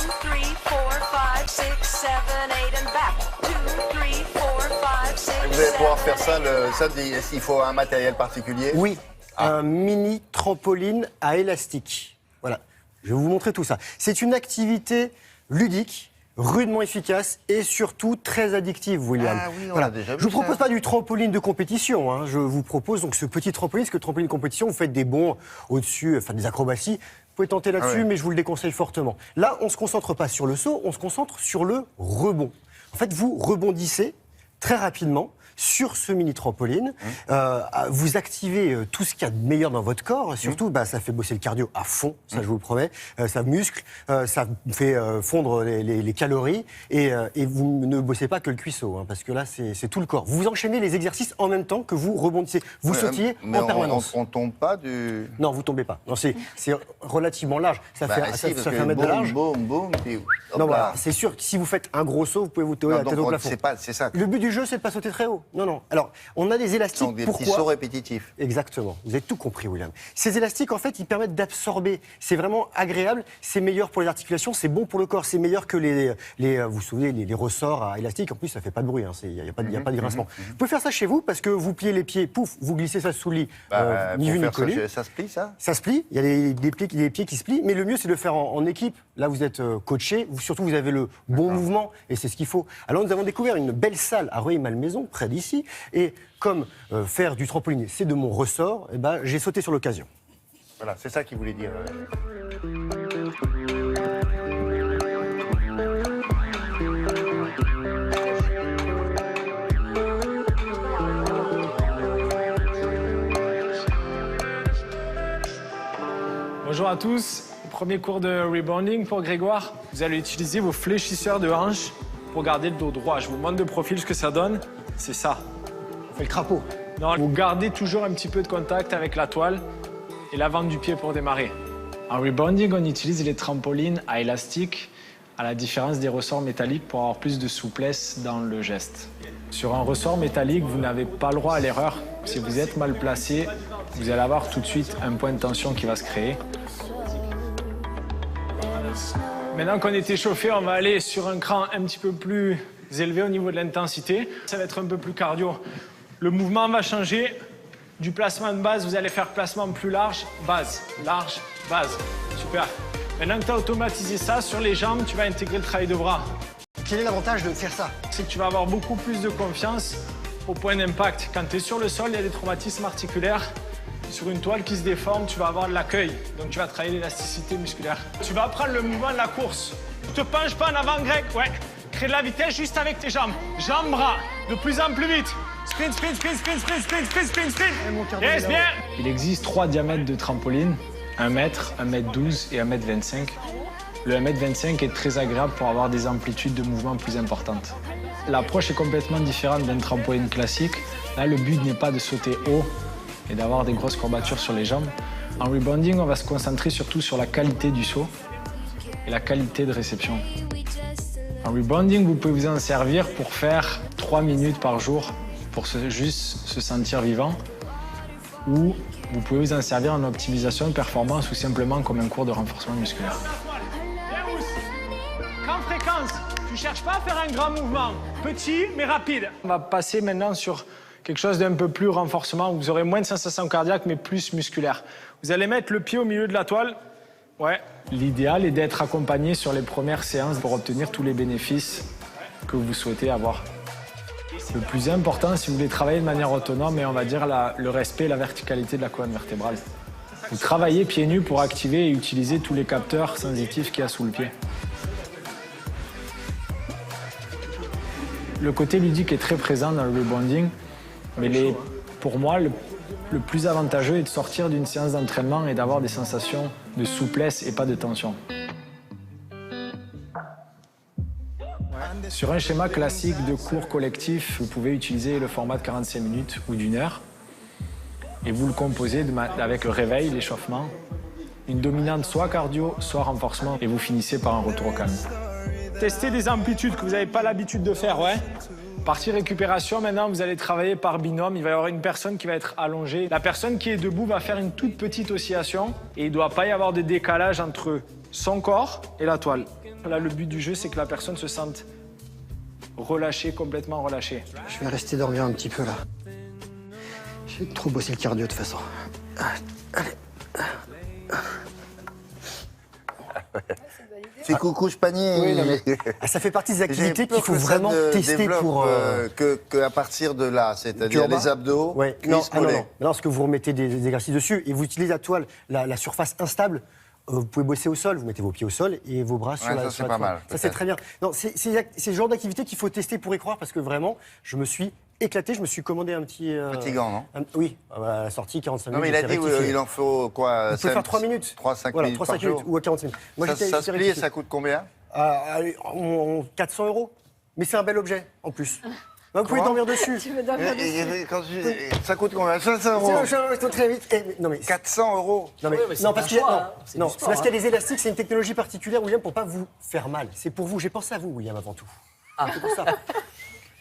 3, 4, 5, 6, 7, 8 and back. 2, 3, 4, 5, 6, Vous allez pouvoir faire ça, il faut un matériel particulier? Oui, un mini trampoline à élastique. Voilà, je vais vous montrer tout ça. C'est une activité ludique, rudement efficace et surtout très addictive, William. Ah oui, on voilà. a déjà vu Je vous propose ça. pas du trampoline de compétition, hein. Je vous propose donc ce petit trampoline, parce que trampoline de compétition, vous faites des bonds au-dessus, enfin des acrobaties. Vous pouvez tenter là-dessus, Ah ouais. mais je vous le déconseille fortement. Là, on ne se concentre pas sur le saut, on se concentre sur le rebond. En fait, vous rebondissez très rapidement sur ce mini trampoline. Vous activez tout ce qu'il y a de meilleur dans votre corps. Surtout, ça fait bosser le cardio à fond, ça je vous le promets. Ça muscle, ça fait fondre les calories. Et vous ne bossez pas que le cuisseau, hein, parce que là, c'est tout le corps. Vous enchaînez les exercices en même temps que vous rebondissez. Vous sautillez en permanence. On tombe pas du... Non, vous tombez pas. Non, c'est relativement large. Ça fait si, parce ça fait que 1 mètre de large. boum, puis... Non, voilà, c'est sûr que si vous faites un gros saut, vous pouvez vous tomber la tête au plafond. C'est ça. Le but du jeu, c'est de pas sauter très haut. Non. Alors, on a des élastiques. Donc des Pourquoi petits sauts répétitifs. Exactement. Vous avez tout compris, William. Ces élastiques, en fait, ils permettent d'absorber. C'est vraiment agréable. C'est meilleur pour les articulations. C'est bon pour le corps. C'est meilleur que vous vous souvenez, les ressorts à élastique. En plus, ça fait pas de bruit. Il n'y a pas de grincement. Vous pouvez faire ça chez vous parce que vous pliez les pieds, pouf, vous glissez ça sous le lit. Ni vu ni connu. Ça se plie, ça? Ça se plie. Il y a des pieds qui se plient. Mais le mieux, c'est de le faire en équipe. Là, vous êtes coaché. Surtout, vous avez le bon mouvement. Et c'est ce qu'il faut. Alors, nous avons découvert une belle salle à Rueil-Malmaison, près d'ici. Et comme faire du trampoline, c'est de mon ressort, j'ai sauté sur l'occasion. Voilà, c'est ça qu'il voulait dire. Bonjour à tous, premier cours de rebounding pour Grégoire. Vous allez utiliser vos fléchisseurs de hanches pour garder le dos droit. Je vous montre de profil ce que ça donne, c'est ça. On fait le crapaud. Non, vous gardez toujours un petit peu de contact avec la toile et l'avant du pied pour démarrer. En rebounding, on utilise les trampolines à élastique, à la différence des ressorts métalliques pour avoir plus de souplesse dans le geste. Sur un ressort métallique, vous n'avez pas le droit à l'erreur. Si vous êtes mal placé, vous allez avoir tout de suite un point de tension qui va se créer. Maintenant qu'on est échauffé, on va aller sur un cran un petit peu plus élevé au niveau de l'intensité. Ça va être un peu plus cardio. Le mouvement va changer. Du placement de base, vous allez faire placement plus large, base. Super. Maintenant que tu as automatisé ça, sur les jambes, tu vas intégrer le travail de bras. Quel est l'avantage de faire ça? C'est que tu vas avoir beaucoup plus de confiance au point d'impact. Quand tu es sur le sol, il y a des traumatismes articulaires. Sur une toile qui se déforme, tu vas avoir de l'accueil. Donc tu vas travailler l'élasticité musculaire. Tu vas apprendre le mouvement de la course. Tu te penches pas en avant, Greg. Ouais. Crée de la vitesse juste avec tes jambes. Jambes, bras. De plus en plus vite. Sprint. Yes, bien. Il existe 3 diamètres de trampoline. 1 mètre, 1m12 et 1m25. Le 1m25 est très agréable pour avoir des amplitudes de mouvement plus importantes. L'approche est complètement différente d'un trampoline classique. Là, le but n'est pas de sauter haut et d'avoir des grosses courbatures sur les jambes. En rebounding, on va se concentrer surtout sur la qualité du saut et la qualité de réception. En rebounding, vous pouvez vous en servir pour faire 3 minutes par jour pour juste se sentir vivant, ou vous pouvez vous en servir en optimisation de performance ou simplement comme un cours de renforcement musculaire. Qu'en fréquence, tu ne cherches pas à faire un grand mouvement, petit mais rapide. On va passer maintenant sur quelque chose d'un peu plus renforcement, où vous aurez moins de sensations cardiaques mais plus musculaire. Vous allez mettre le pied au milieu de la toile. Ouais. L'idéal est d'être accompagné sur les premières séances pour obtenir tous les bénéfices que vous souhaitez avoir. Le plus important, si vous voulez travailler de manière autonome, est, on va dire, le respect et la verticalité de la colonne vertébrale. Vous travaillez pieds nus pour activer et utiliser tous les capteurs sensitifs qu'il y a sous le pied. Le côté ludique est très présent dans le rebounding, mais pour moi, le plus avantageux est de sortir d'une séance d'entraînement et d'avoir des sensations de souplesse et pas de tension. Sur un schéma classique de cours collectif, vous pouvez utiliser le format de 45 minutes ou d'1 heure et vous le composez avec le réveil, l'échauffement, une dominante soit cardio, soit renforcement et vous finissez par un retour au calme. Testez des amplitudes que vous n'avez pas l'habitude de faire, ouais. Partie récupération, maintenant, vous allez travailler par binôme. Il va y avoir une personne qui va être allongée. La personne qui est debout va faire une toute petite oscillation et il ne doit pas y avoir de décalage entre son corps et la toile. Là, le but du jeu, c'est que la personne se sente relâchée, complètement relâchée. Je vais rester dormir un petit peu là. J'ai trop bossé le cardio de toute façon. C'est coucouche panier. Oui, non, mais- ça fait partie des J'ai activités peur qu'il faut que ça vraiment ne tester développe, pour. qu'à partir de là, c'est-à-dire en bas. les abdos, Ouais. cuisses, Non, non, mollets. non. Non, parce que vous remettez des exercices dessus et vous utilisez la toile, la surface instable. Vous pouvez bosser au sol, vous mettez vos pieds au sol et vos bras sur Ouais, la ça, sur c'est la pas toile. mal, Ça, c'est peut-être. très bien. Non, c'est le genre d'activité qu'il faut tester pour y croire parce que vraiment, je me suis éclaté. Je me suis commandé un petit. Fatigant, non Oui, à la sortie, 45 Non, mais minutes. il a dit il en faut quoi? Vous pouvez faire 3 minutes. 3-5 voilà, minutes 3-5 par jour. minutes ou à 45 minutes. Moi, Ça j'étais se plie et rectifié. ça coûte combien? Allez, 400 €. Mais c'est un bel objet, en plus. Vous pouvez Comment dormir dessus. Tu veux dormir dessus. Ça coûte combien? 500 C'est €. un jeu très vite. Non, mais 400 €. Non, mais, mais c'est non, un parce qu'il y a- choix, non, hein. C'est non, du c'est sport, parce qu'il y a des élastiques, c'est une technologie particulière, William, pour pas vous faire mal. C'est pour vous, j'ai pensé à vous, William, avant tout. C'est pour ça.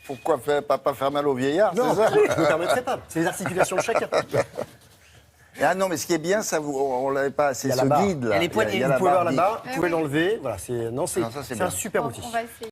Pourquoi pas faire mal aux vieillards, Non, c'est ça? je ne me permettrai pas. C'est les articulations de chacun. Ah non, mais ce qui est bien, ça on l'avait pas, c'est Il y a ce là-bas. guide là. Il y a les poignées, Il y a vous la pouvez voir barre là-bas, vous Ah pouvez oui. l'enlever. Voilà, c'est Non, ça, c'est un bien. super outil. On va essayer.